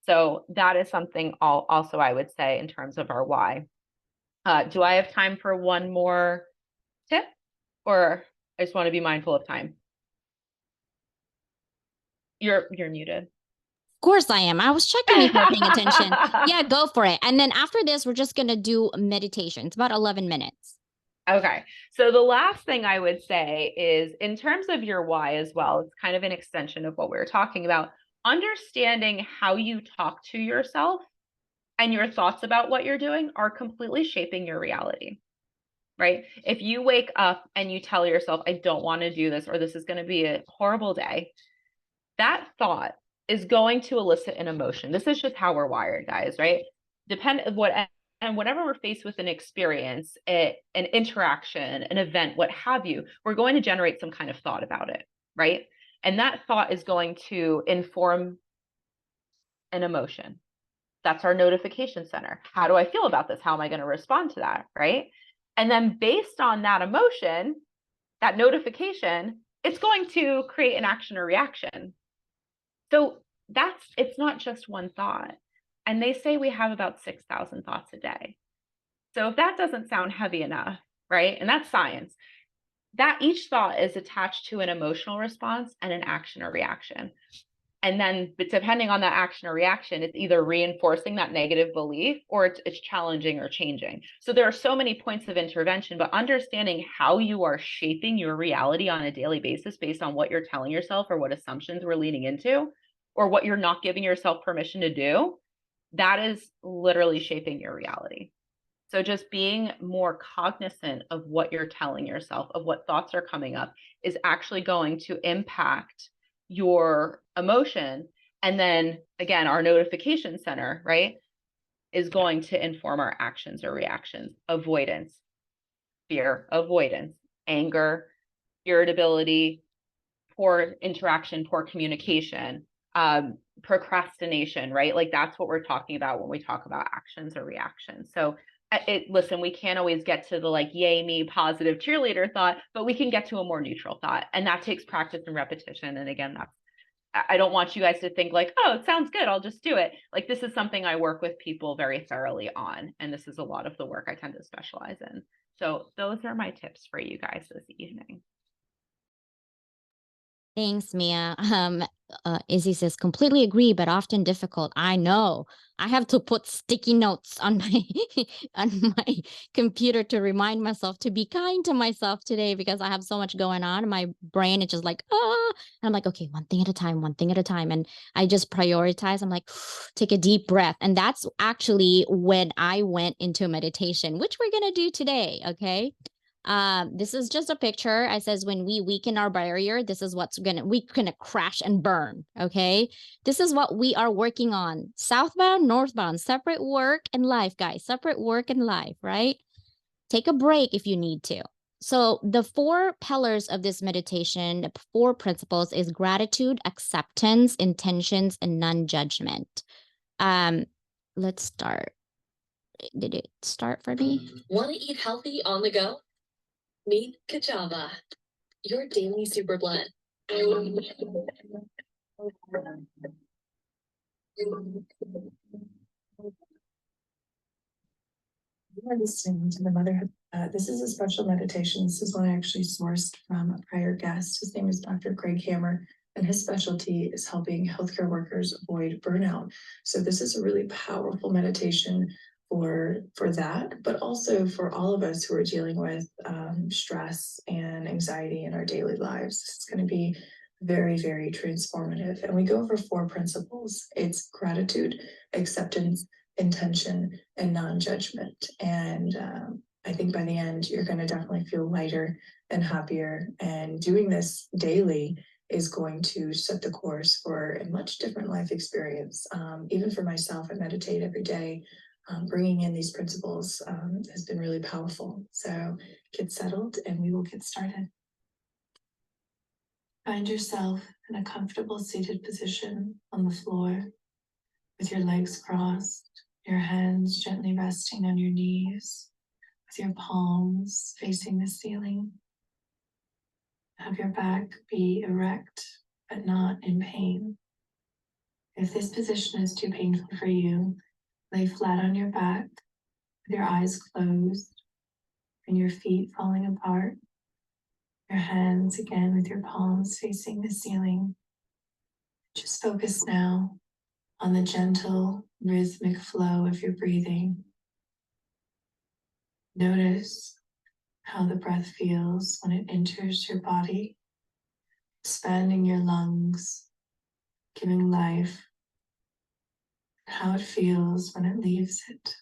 So that is something also I would say in terms of our why. Do I have time for one more tip, or I just want to be mindful of time? You're muted. Of course I am. I was checking if you're paying attention. Yeah, go for it. And then after this, we're just going to do meditation. It's about 11 minutes. Okay. So the last thing I would say is, in terms of your why as well, it's kind of an extension of what we were talking about. Understanding how you talk to yourself and your thoughts about what you're doing are completely shaping your reality. right? If you wake up and you tell yourself, I don't want to do this, or this is going to be a horrible day, that thought is going to elicit an emotion. This is just how we're wired, guys, right? And whenever we're faced with an experience, an interaction, an event, what have you, we're going to generate some kind of thought about it, right? And that thought is going to inform an emotion. That's our notification center. How do I feel about this? How am I going to respond to that, right? And then based on that emotion, that notification, it's going to create an action or reaction. So it's not just one thought. And they say we have about 6,000 thoughts a day. So if that doesn't sound heavy enough, right? And that's science, that each thought is attached to an emotional response and an action or reaction. And then depending on that action or reaction, it's either reinforcing that negative belief or it's challenging or changing. So there are so many points of intervention, but understanding how you are shaping your reality on a daily basis based on what you're telling yourself or what assumptions we're leaning into or what you're not giving yourself permission to do, that is literally shaping your reality. So just being more cognizant of what you're telling yourself, of what thoughts are coming up, is actually going to impact your emotion. And then again, our notification center, right, is going to inform our actions or reactions. Avoidance, fear, avoidance, anger, irritability, poor interaction, poor communication, procrastination, right? Like that's what we're talking about when we talk about actions or reactions. So listen, we can't always get to the like, yay me, positive cheerleader thought, but we can get to a more neutral thought. And that takes practice and repetition. And again, I don't want you guys to think like, oh, it sounds good, I'll just do it. Like this is something I work with people very thoroughly on. And this is a lot of the work I tend to specialize in. So those are my tips for you guys this evening. Thanks, Mia. Izzy says, completely agree, but often difficult. I know. I have to put sticky notes on my on my computer to remind myself to be kind to myself today because I have so much going on. My brain is just like, ah. And I'm like, okay, one thing at a time, one thing at a time. And I just prioritize. I'm like, take a deep breath. And that's actually when I went into meditation, which we're gonna do today. Okay. This is just a picture. It says when we weaken our barrier, this is we're gonna crash and burn. Okay. This is what we are working on. Southbound, northbound, separate work and life, guys. Separate work and life, right? Take a break if you need to. So the four pillars of this meditation, the four principles is gratitude, acceptance, intentions, and non-judgment. Um, let's start. Did it start for me? Want to eat healthy on the go? Meet Kachava, your daily super blend. You are listening to the Motherhood. This is a special meditation. This is one I actually sourced from a prior guest. His name is Dr. Greg Hammer, and his specialty is helping healthcare workers avoid burnout. So this is a really powerful meditation for that, but also for all of us who are dealing with stress and anxiety in our daily lives. It's going to be very, very transformative. And we go over four principles. It's gratitude, acceptance, intention, and non-judgment. And I think by the end, you're going to definitely feel lighter and happier. And doing this daily is going to set the course for a much different life experience. Even for myself, I meditate every day. Bringing in these principles has been really powerful. So get settled and we will get started. Find yourself in a comfortable seated position on the floor with your legs crossed, your hands gently resting on your knees, with your palms facing the ceiling. Have your back be erect, but not in pain. If this position is too painful for you, lay flat on your back with your eyes closed and your feet falling apart. Your hands again with your palms facing the ceiling. Just focus now on the gentle, rhythmic flow of your breathing. Notice how the breath feels when it enters your body, expanding your lungs, giving life, how it feels when it leaves it.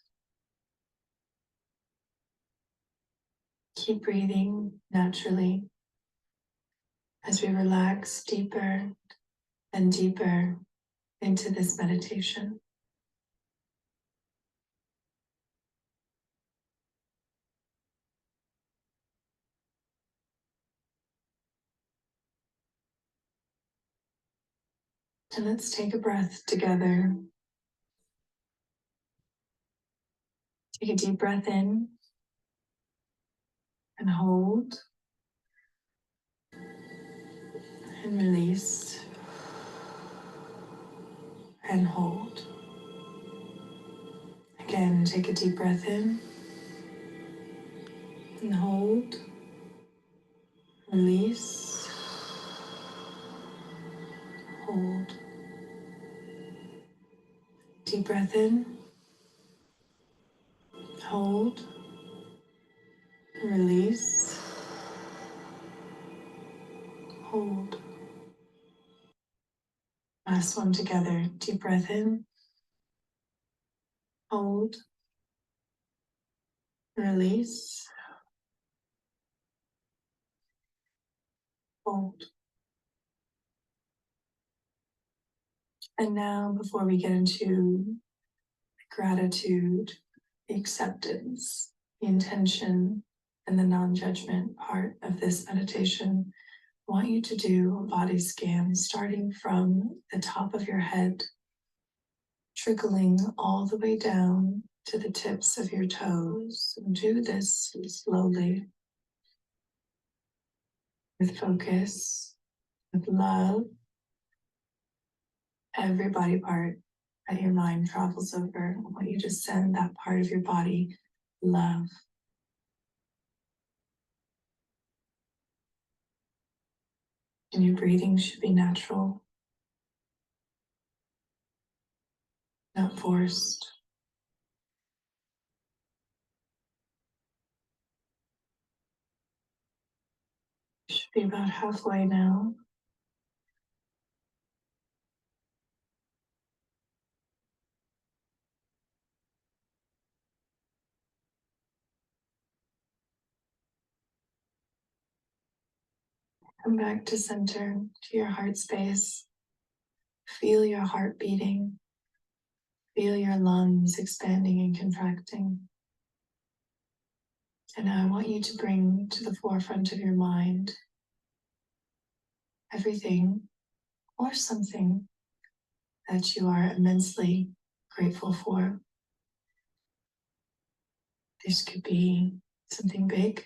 Keep breathing naturally as we relax deeper and deeper into this meditation. And let's take a breath together. Take a deep breath in and hold and release and hold. Again, take a deep breath in and hold, release, hold. Deep breath in, hold, release, hold. Last one together. Deep breath in, hold, release, hold. And now, before we get into gratitude, the acceptance, the intention, and the non-judgment part of this meditation, I want you to do a body scan starting from the top of your head, trickling all the way down to the tips of your toes. And do this slowly, with focus, with love. Every body part that your mind travels over, I want you to send that part of your body love. And your breathing should be natural, not forced. Should be about halfway now. Come back to center, to your heart space. Feel your heart beating. Feel your lungs expanding and contracting. And now I want you to bring to the forefront of your mind everything or something that you are immensely grateful for. This could be something big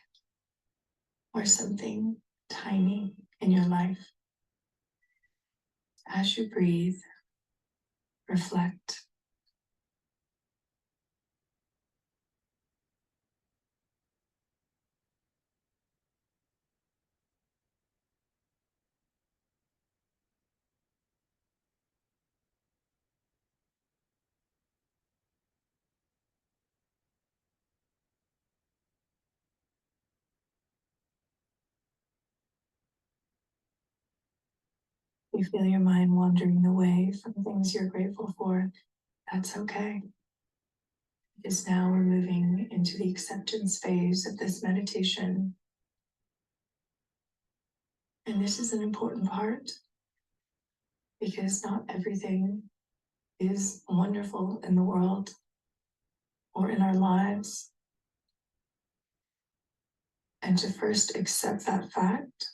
or something tiny in your life. As you breathe, reflect. You feel your mind wandering away from things you're grateful for. That's okay. Because now we're moving into the acceptance phase of this meditation. And this is an important part because not everything is wonderful in the world or in our lives. And to first accept that fact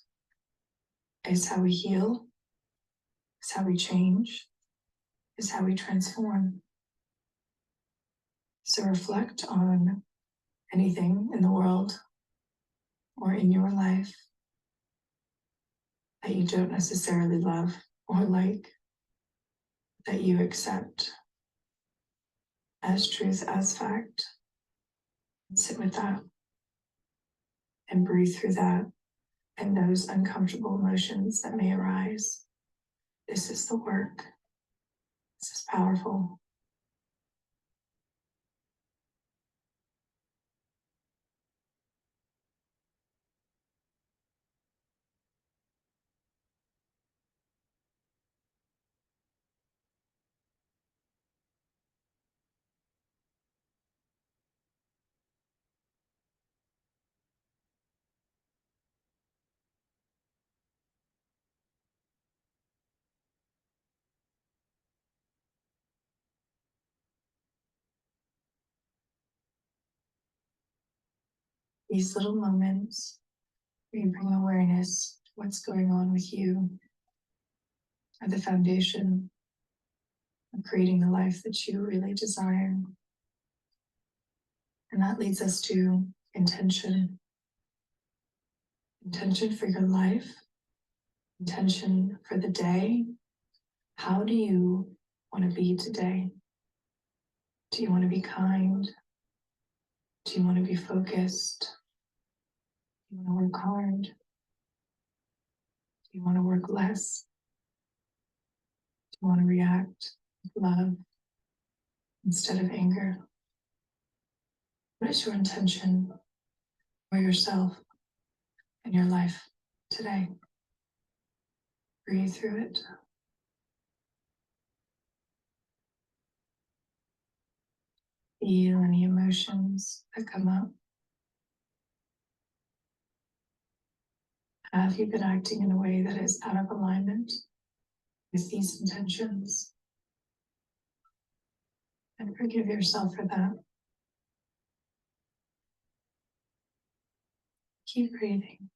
is how we heal, is how we change, is how we transform. So reflect on anything in the world or in your life that you don't necessarily love or like, that you accept as truth, as fact. Sit with that and breathe through that and those uncomfortable emotions that may arise. This is the work. This is powerful. These little moments where you bring awareness to what's going on with you are the foundation of creating the life that you really desire. And that leads us to intention. Intention for your life, intention for the day. How do you want to be today? Do you want to be kind? Do you want to be focused? Do you want to work hard? Do you want to work less? Do you want to react with love instead of anger? What is your intention for yourself and your life today? Breathe through it. Feel any emotions that come up. Have you been acting in a way that is out of alignment with these intentions? And forgive yourself for that. Keep breathing.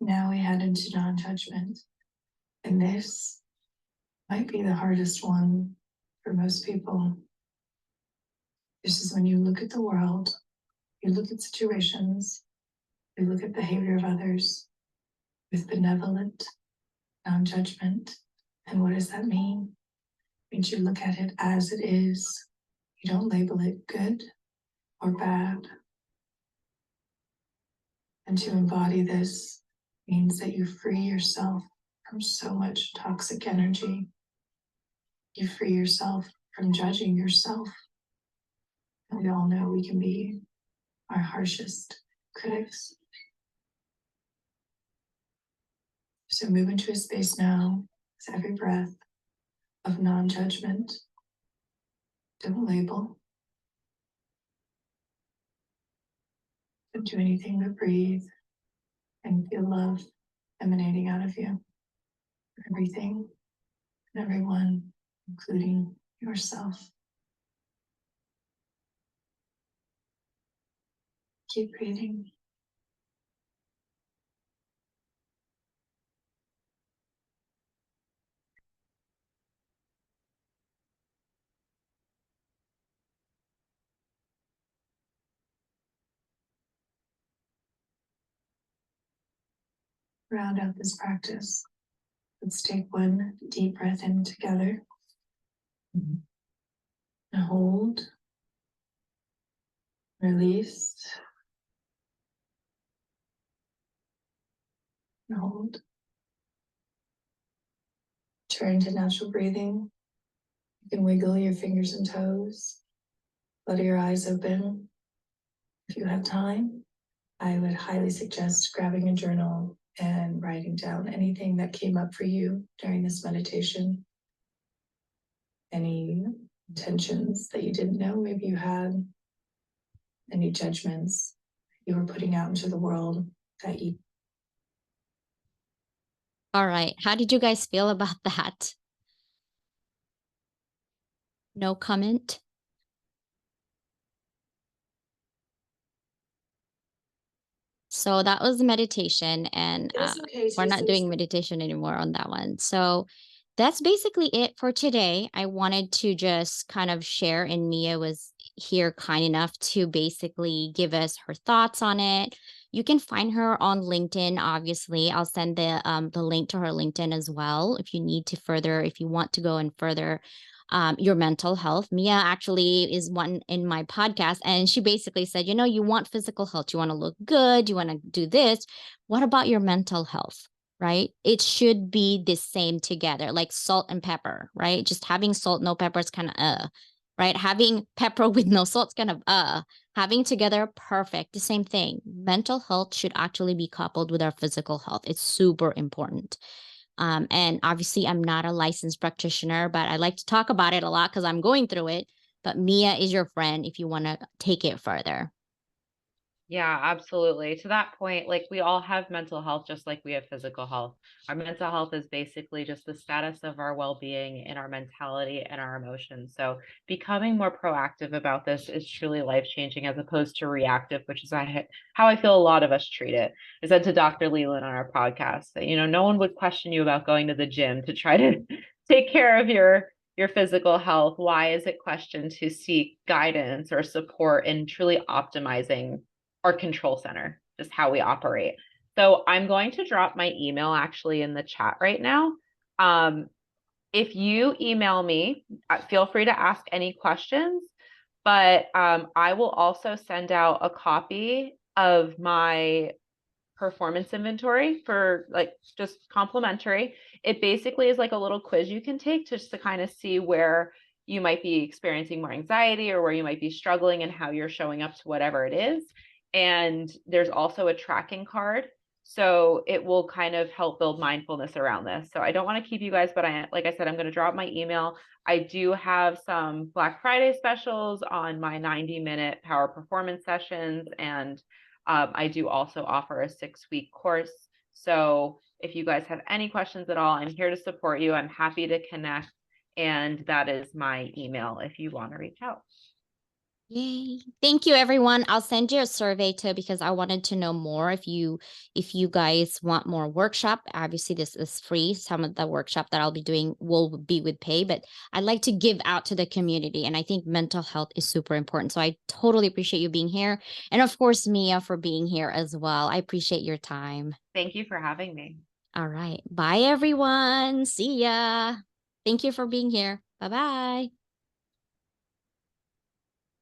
Now we head into non-judgment. And this might be the hardest one for most people. This is when you look at the world, you look at situations, you look at behavior of others with benevolent non-judgment. And what does that mean? It means you look at it as it is. You don't label it good or bad. And to embody this means that you free yourself from so much toxic energy. You free yourself from judging yourself. And we all know we can be our harshest critics. So move into a space now with every breath of non-judgment. Don't label. Don't do anything but breathe and feel love emanating out of you. Everything and everyone, including yourself. Keep breathing. Round out this practice. Let's take one deep breath in together. And hold. Release. And hold. Turn to natural breathing. You can wiggle your fingers and toes. Flutter your eyes open. If you have time, I would highly suggest grabbing a journal and writing down anything that came up for you during this meditation. Any intentions that you didn't know maybe you had, any judgments you were putting out into the world that you. All right. How did you guys feel about that? No comment? So that was the meditation, and we're not doing meditation anymore on that one. So that's basically it for today. I wanted to just kind of share, and Mia was here kind enough to basically give us her thoughts on it. You can find her on LinkedIn, obviously. I'll send the link to her LinkedIn as well if you need to further, if you want to go and further your mental health. Mia actually is one in my podcast, and she basically said, you know, you want physical health, you want to look good, you want to do this. What about your mental health? Right? It should be the same together, like salt and pepper, right? Just having salt, no pepper is kind of right? Having pepper with no salt's kind of having together, perfect. The same thing. Mental health should actually be coupled with our physical health. It's super important. And obviously, I'm not a licensed practitioner, but I like to talk about it a lot because I'm going through it. But Mia is your friend if you want to take it further. Yeah, absolutely. To that point, like we all have mental health just like we have physical health. Our mental health is basically just the status of our well-being and our mentality and our emotions. So becoming more proactive about this is truly life-changing as opposed to reactive, which is how I feel a lot of us treat it. I said to Dr. Leland on our podcast that, no one would question you about going to the gym to try to take care of your physical health. Why is it questioned to seek guidance or support in truly optimizing our control center, just how we operate? So I'm going to drop my email actually in the chat right now. If you email me, feel free to ask any questions, but I will also send out a copy of my performance inventory for like just complimentary. It basically is like a little quiz you can take just to kind of see where you might be experiencing more anxiety or where you might be struggling and how you're showing up to whatever it is. And there's also a tracking card. So it will kind of help build mindfulness around this. So I don't want to keep you guys, but like I said, I'm going to drop my email. I do have some Black Friday specials on my 90-minute power performance sessions. And I do also offer a 6-week course. So if you guys have any questions at all, I'm here to support you. I'm happy to connect. And that is my email if you want to reach out. Yay. Thank you, everyone. I'll send you a survey too because I wanted to know more if you guys want more workshop. Obviously, this is free. Some of the workshop that I'll be doing will be with pay, but I'd like to give out to the community. And I think mental health is super important. So I totally appreciate you being here. And of course, Mia for being here as well. I appreciate your time. Thank you for having me. All right. Bye, everyone. See ya. Thank you for being here. Bye-bye.